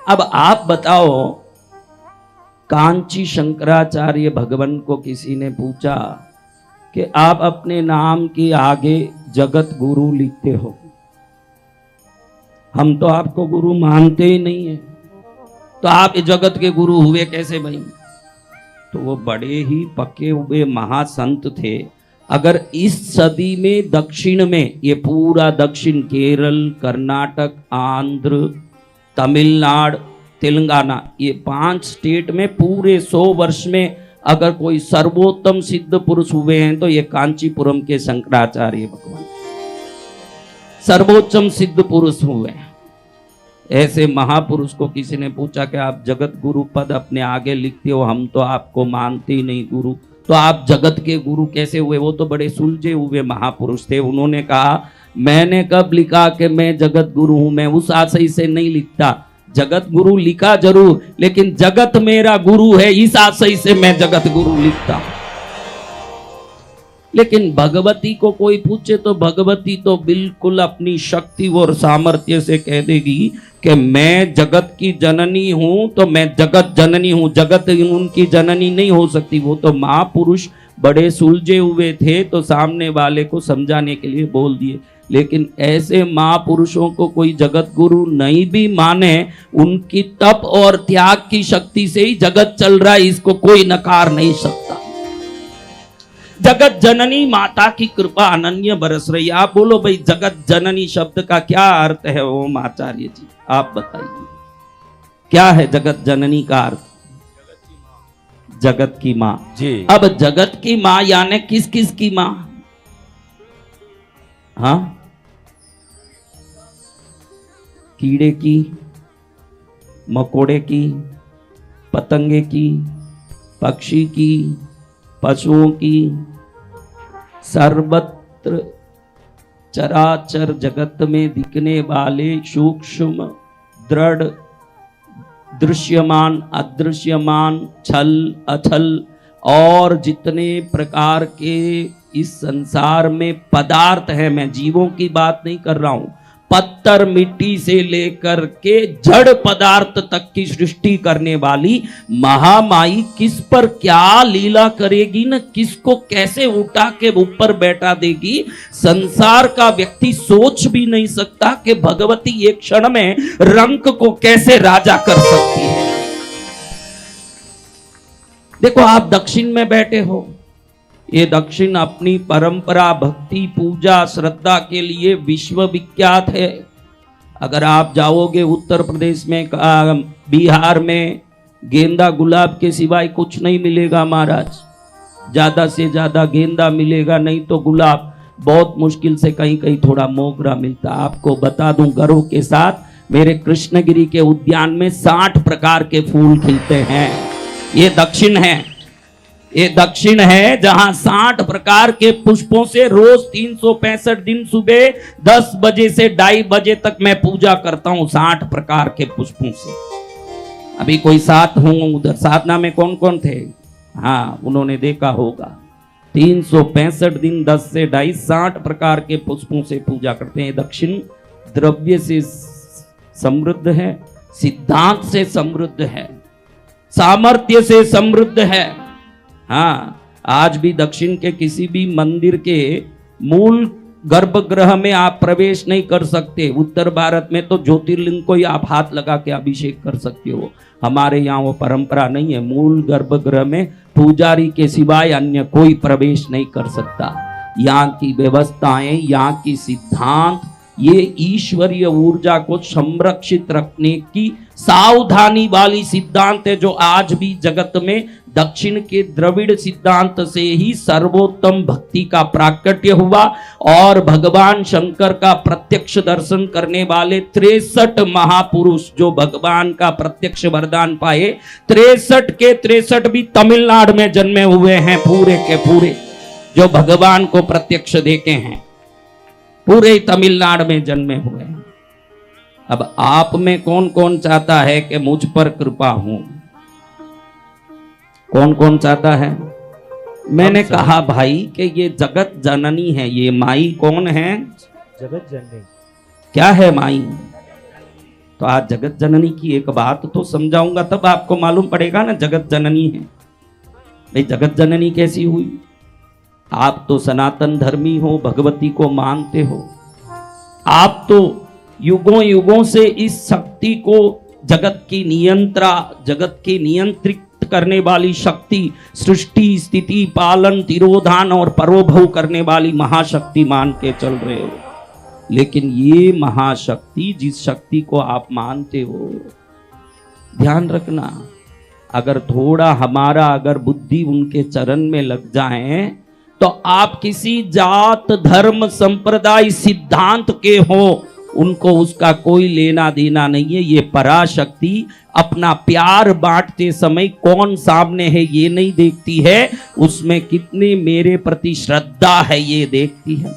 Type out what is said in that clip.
अब आप बताओ, कांची शंकराचार्य भगवान को किसी ने पूछा कि आप अपने नाम के आगे जगत गुरु लिखते हो, हम तो आपको गुरु मानते ही नहीं है, तो आप जगत के गुरु हुए कैसे भाई? तो वो बड़े ही पके हुए महासंत थे। अगर इस सदी में दक्षिण में, ये पूरा दक्षिण, केरल, कर्नाटक, आंध्र, तमिलनाडु, तेलंगाना, ये 5 स्टेट में पूरे 100 वर्ष में अगर कोई सर्वोत्तम सिद्ध पुरुष हुए हैं तो ये कांचीपुरम के शंकराचार्य भगवान सर्वोच्चम सिद्ध पुरुष हुए हैं। ऐसे महापुरुष को किसी ने पूछा कि आप जगत गुरु पद अपने आगे लिखते हो, हम तो आपको मानते ही नहीं गुरु, तो आप जगत के गुरु कैसे हुए? वो तो बड़े सुलझे हुए महापुरुष थे। उन्होंने कहा, मैंने कब लिखा कि मैं जगत गुरु हूं? मैं उस आशय से नहीं लिखता। जगत गुरु लिखा जरूर, लेकिन जगत मेरा गुरु है, इस आशय से मैं जगत गुरु लिखता हूं। लेकिन भगवती को कोई पूछे तो भगवती तो बिल्कुल अपनी शक्ति और सामर्थ्य से कह देगी कि मैं जगत की जननी हूं, तो मैं जगत जननी हूं, जगत उनकी जननी नहीं हो सकती। वो तो महापुरुष बड़े सुलझे हुए थे, तो सामने वाले को समझाने के लिए बोल दिए। लेकिन ऐसे महापुरुषों को कोई जगत गुरु नहीं भी माने, उनकी तप और त्याग की शक्ति से ही जगत चल रहा है, इसको कोई नकार नहीं सकता। जगत जननी माता की कृपा अनन्य बरस रही। आप बोलो भाई, जगत जननी शब्द का क्या अर्थ है? ओम आचार्य जी आप बताइए, क्या है जगत जननी का अर्थ? जगत की माँ जी। अब जगत की माँ यानी किस किस की माँ? हाँ, कीड़े की, मकोड़े की, पतंगे की, पक्षी की, पशुओं की, सर्वत्र चराचर जगत में दिखने वाले सूक्ष्म, दृढ़, दृश्यमान, अदृश्यमान, छल अछल और जितने प्रकार के इस संसार में पदार्थ है, मैं जीवों की बात नहीं कर रहा हूं, पत्थर मिट्टी से लेकर के जड़ पदार्थ तक की सृष्टि करने वाली महामाई किस पर क्या लीला करेगी न, किसको कैसे उठा के ऊपर बैठा देगी, संसार का व्यक्ति सोच भी नहीं सकता कि भगवती एक क्षण में रंक को कैसे राजा कर सकती है। देखो, आप दक्षिण में बैठे हो, ये दक्षिण अपनी परंपरा, भक्ति, पूजा, श्रद्धा के लिए विश्व विख्यात है। अगर आप जाओगे उत्तर प्रदेश में, बिहार में, गेंदा गुलाब के सिवाय कुछ नहीं मिलेगा महाराज। ज्यादा से ज्यादा गेंदा मिलेगा, नहीं तो गुलाब, बहुत मुश्किल से कहीं कहीं थोड़ा मोगरा मिलता। आपको बता दूं गर्व के साथ, मेरे कृष्णगिरी के उद्यान में 60 प्रकार के फूल खिलते हैं। ये दक्षिण है, ये दक्षिण है जहां 60 प्रकार के पुष्पों से रोज 365 दिन सुबह 10 बजे से 2:30 बजे तक मैं पूजा करता हूं, 60 प्रकार के पुष्पों से। अभी कोई साथ हूं उधर साधना में, कौन कौन थे? हाँ, उन्होंने देखा होगा। 365 दिन 10 से 2:30 60 प्रकार के पुष्पों से पूजा करते हैं। दक्षिण द्रव्य से समृद्ध है, सिद्धांत से समृद्ध है, सामर्थ्य से समृद्ध है। हाँ, आज भी दक्षिण के किसी भी मंदिर के मूल गर्भगृह में आप प्रवेश नहीं कर सकते। उत्तर भारत में तो ज्योतिर्लिंग को ही आप हाथ लगा के अभिषेक कर सकते हो। हमारे यहाँ वो परंपरा नहीं है। मूल गर्भगृह में पुजारी के सिवाय अन्य कोई प्रवेश नहीं कर सकता। यहाँ की व्यवस्थाएं, यहाँ की सिद्धांत, ये ईश्वरीय ऊर्जा को संरक्षित रखने की सावधानी वाली सिद्धांत है, जो आज भी जगत में दक्षिण के द्रविड़ सिद्धांत से ही सर्वोत्तम भक्ति का प्राकट्य हुआ। और भगवान शंकर का प्रत्यक्ष दर्शन करने वाले 63 महापुरुष जो भगवान का प्रत्यक्ष वरदान पाए, 63 के 63 भी तमिलनाडु में जन्मे हुए हैं। पूरे के पूरे जो भगवान को प्रत्यक्ष देखे हैं, पूरे तमिलनाडु में जन्मे हुए हैं। अब आप में कौन कौन चाहता है कि मुझ पर कृपा हो? कौन कौन चाहता है? मैंने कहा भाई कि ये जगत जननी है। ये माई कौन है? जगत जननी। क्या है माई? तो आज जगत जननी की एक बात तो समझाऊंगा, तब आपको मालूम पड़ेगा ना जगत जननी है। भाई जगत जननी कैसी हुई? आप तो सनातन धर्मी हो, भगवती को मानते हो, आप तो युगों युगों से इस शक्ति को, जगत की जगत की नियंत्रित करने वाली शक्ति, सृष्टि स्थिति पालन तिरोधान और परोभव करने वाली महाशक्ति मान के चल रहे हो। लेकिन ये महाशक्ति, जिस शक्ति को आप मानते हो, ध्यान रखना, अगर थोड़ा हमारा अगर बुद्धि उनके चरण में लग जाए तो आप किसी जात धर्म संप्रदाय सिद्धांत के हो, उनको उसका कोई लेना देना नहीं है। ये पराशक्ति अपना प्यार बांटते समय कौन सामने है ये नहीं देखती है, उसमें कितने मेरे प्रति श्रद्धा है ये देखती है।